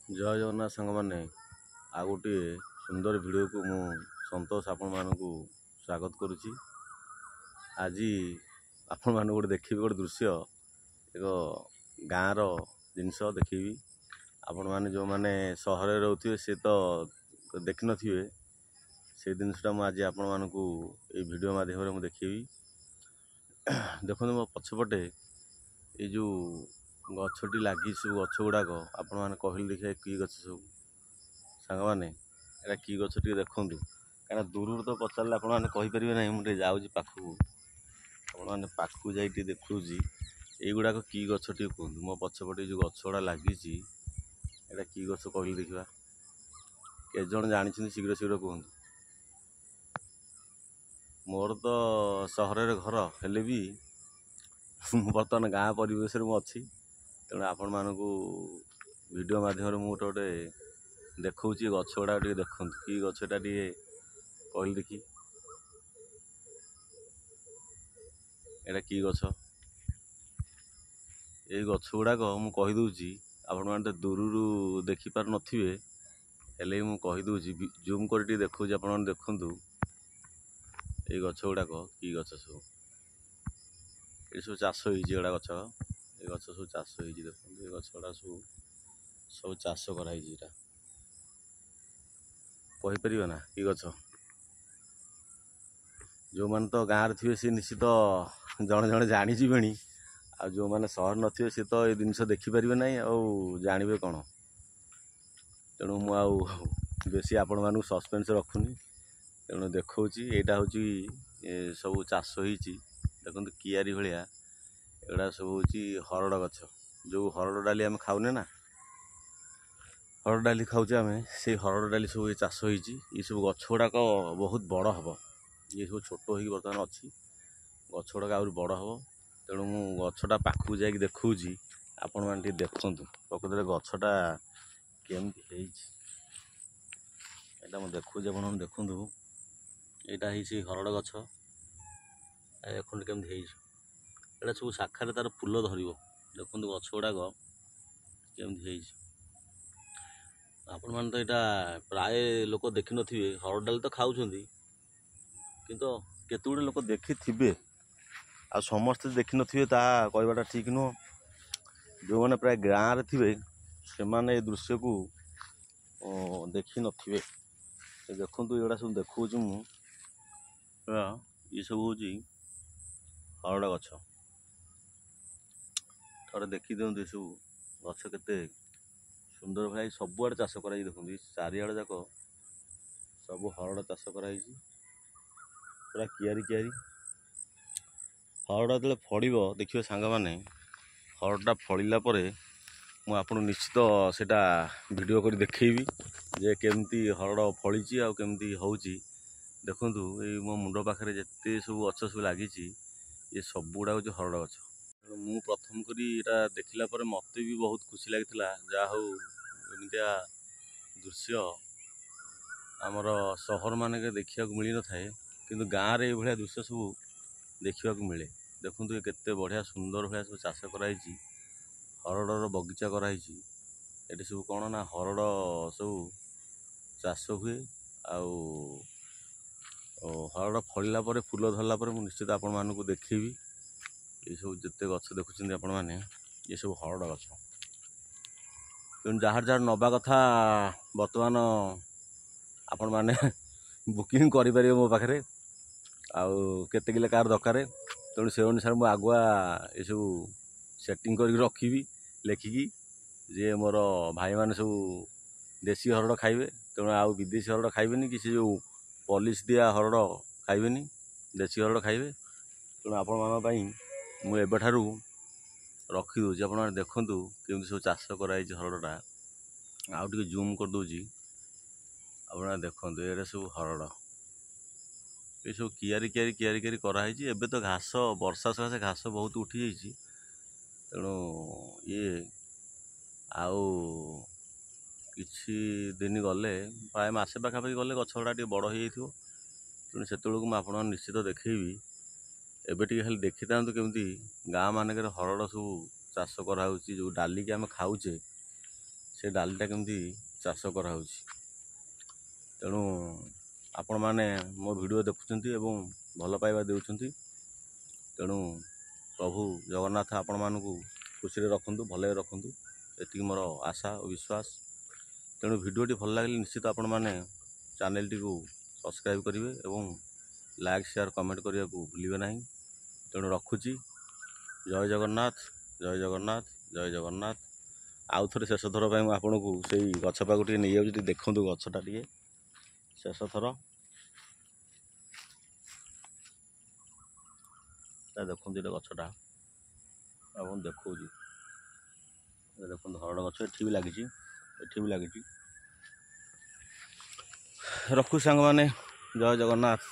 जय जगन्नाथ सांग मैंने आ गोटे सुंदर वीडियो को मु संतोष आपण मानू स्वागत करुच्ची। आज आपण मान गोटे देखी गोटे दृश्य एक गाँव रिनस देखी आपण मैंने जो मैंने सहर रोथे सी तो देखी नथिबे से जिनसा मुझे आपण मानू ये वीडियो माध्यम मुझे देखी। देखो मो पछपटे ये जो गछटी लगी सब गछ गुड़ाक आपण मैंने कहले देखिए कि गछ सब सांग मैंने एटा कि गछ टे देखूँ कहीं दूर तो पचारे आप कहींपारे ना मुझे जाऊँगी पाखक आपने पाखक जा देखुची युवाक कि गछ टे कहतु मो पछपटे जो गछ गुड़ा लगी एटा कि गछ कहले देखा के जन जानी शीघ्र शीघ्र कहतु। मोर तो सहर घर हेले भी बर्तमान गाँ परिवेश अच्छी तेणु आपण मानक वीडियो माध्यम गोटे गोटे देखा गछ गुड़ा देखु कि गछटा टे कहले देखी एटा कि गछ ये गछ गुड़ाक मु कहीदे आपण मैंने दूर देखिपार नथिबे हेले मु कहीदे जूम कर देखा आप देखु ये गछ गुड़ाक कि गछ सब ये सब चाष होड़ा गछ ये गछ सब चाष हो देखते ये गछ गुड़ा सब चाष कराई कहीपर ना कि गछ जो मैंने तो गाँव थे सी निश्चित जड़े जड़े जानीजे आ जो मैंने सहर नथिबे सी तो ये जिनस देखिपारे ना जानवे कौन तेणु मुझे आपण मानू सस्पेन्स रखुनी तेणु देखा यहाँ हूँ सब चाष हो देखते कियारी भाया एगुड़ा सब हूँ हरड़ गछ जो हरड़ डाली आम खाऊने ना हरड़ डाली खाऊे आम से हरड़ डाली सब चाष हो सब गछ गुड़ाक बहुत बड़ हम ये सब छोट हो बर्तमान अच्छी गछ गुड़ाक आहरी बड़ हम तेणु मु गछटा पाखक जा देखुची आपण मैंने देखु प्रकृत गछटा केमती एटा मुझे देखुची आप देखु यहाँ ही हरड़ गछ देखते केमती एटा सब शाखार तार फूल धर देखते गछ गुड़ाक केमती आपण मैंने तो यहाँ प्राय लोक देखी नथिबे हरड़ डाली तो खाऊं किंतु केते गुड़े लोक देखी थे आ समस्ते देखी नथिबे ता कहवाटा ठीक नुह जो मैंने प्राय गाँव थे से माने दृश्य को देखी नथिबे देखु एगुड़ा सब देखुची मु ये सब हूँ हरड़ गछ थोड़े देखी दिखते सब गछ केते सुंदर भाई सबुआड़े चाष कराई देखते चारिआड़ जाक सब हरड़ चाष कराई पूरा कियारी कियारी हरड़ जो फड़ देखिए सांग मैंने हरड़ा फड़ा मु आपको निश्चित सेटा वीडियो कर देखी जे केमती हरड़ फड़ी आ केमती होउची देखु ये मो मुंड पाखे जिते सब गछ सब लगी ये सब गुड़ा हूँ हरड़ गछ मु प्रथम करी एटा देखला पर मते भी बहुत खुशी लगी जहा हो एमतिया दृश्य आमर सहर मान देखा मिल न थाए किंतु गाँव में ये दृश्य सब देखा मिले देखु ये केते बढ़िया सुंदर भाया सब चाष कराई हरड़ बगीचा कराई ये सब कौन ना हरड़ सब चाष हुए आउ हरड़ फड़ा पर फूल धरला मुझे निश्चित आपण मानक देखी ये सब जिते गछ देखुं आपण मैंने ये सब हरड़ गछ तेणु जार जार नवा कथा बर्तमान आपण मैंने बुकिंग करें मो पाखे आउ केते किले कार दरकार तेणु से अनुसार मुझे आगुआ ये सब सेटिंग कर रखी लेखिकी जे मोर भाई मैंने सब देसी हरड़ खाइबे तेणु आउ विदेशी हरड़ खाइबेनी कि जो पॉलिश दिया हरड़ खाइबेनी देसी हरड़ खाइबे तेणु आपण मान मुझे रखीदे आप देखु केमती सब चाष कराई हरड़ा आउ टे जूम करदे आप देखते ये सब हरड़ ये सब कियारी कियारी कियारी कियारी कराई एबे तो घास वर्षा सकाशे घास बहुत उठी जाइए तेणु ये आउ किछि दिन गले प्राय मसे पाखापाखि गले गछ गुड़ा बड़ हो तेणु से मुझे निश्चित देखी एबे टी खाली देखी था केमती गाँ मानक हरड़ सब चाष कराऊँ जो डाली की आम खाऊे से डालीटा केमती चाष कराऊँच। तेणु आपण मैंने मो वीडियो देखुंती एवं भल पाइबा देउछंती। तेणु प्रभु जगन्नाथ आपण मानकु खुशी रखु भल रखु एति मोर आशा और विश्वास। तेणु वीडियोटी भल लगे निश्चित आपण मैंने चैनल टी को सब्सक्राइब करेंगे और लाइक शेयर कमेंट करने को भूलिए ना। तेणु रखुची। जय जगन्नाथ जय जगन्नाथ जय जगन्नाथ। आउ थे शेष थर पर आपन को से गछ पाक नहीं जाऊँ देखूँ गछटा टे शेष थर देखते ये गछटा आप देखा देखते हरड़ गछ एठी भी लगी एठी भी लगी। रखु सांग माने जय जगन्नाथ।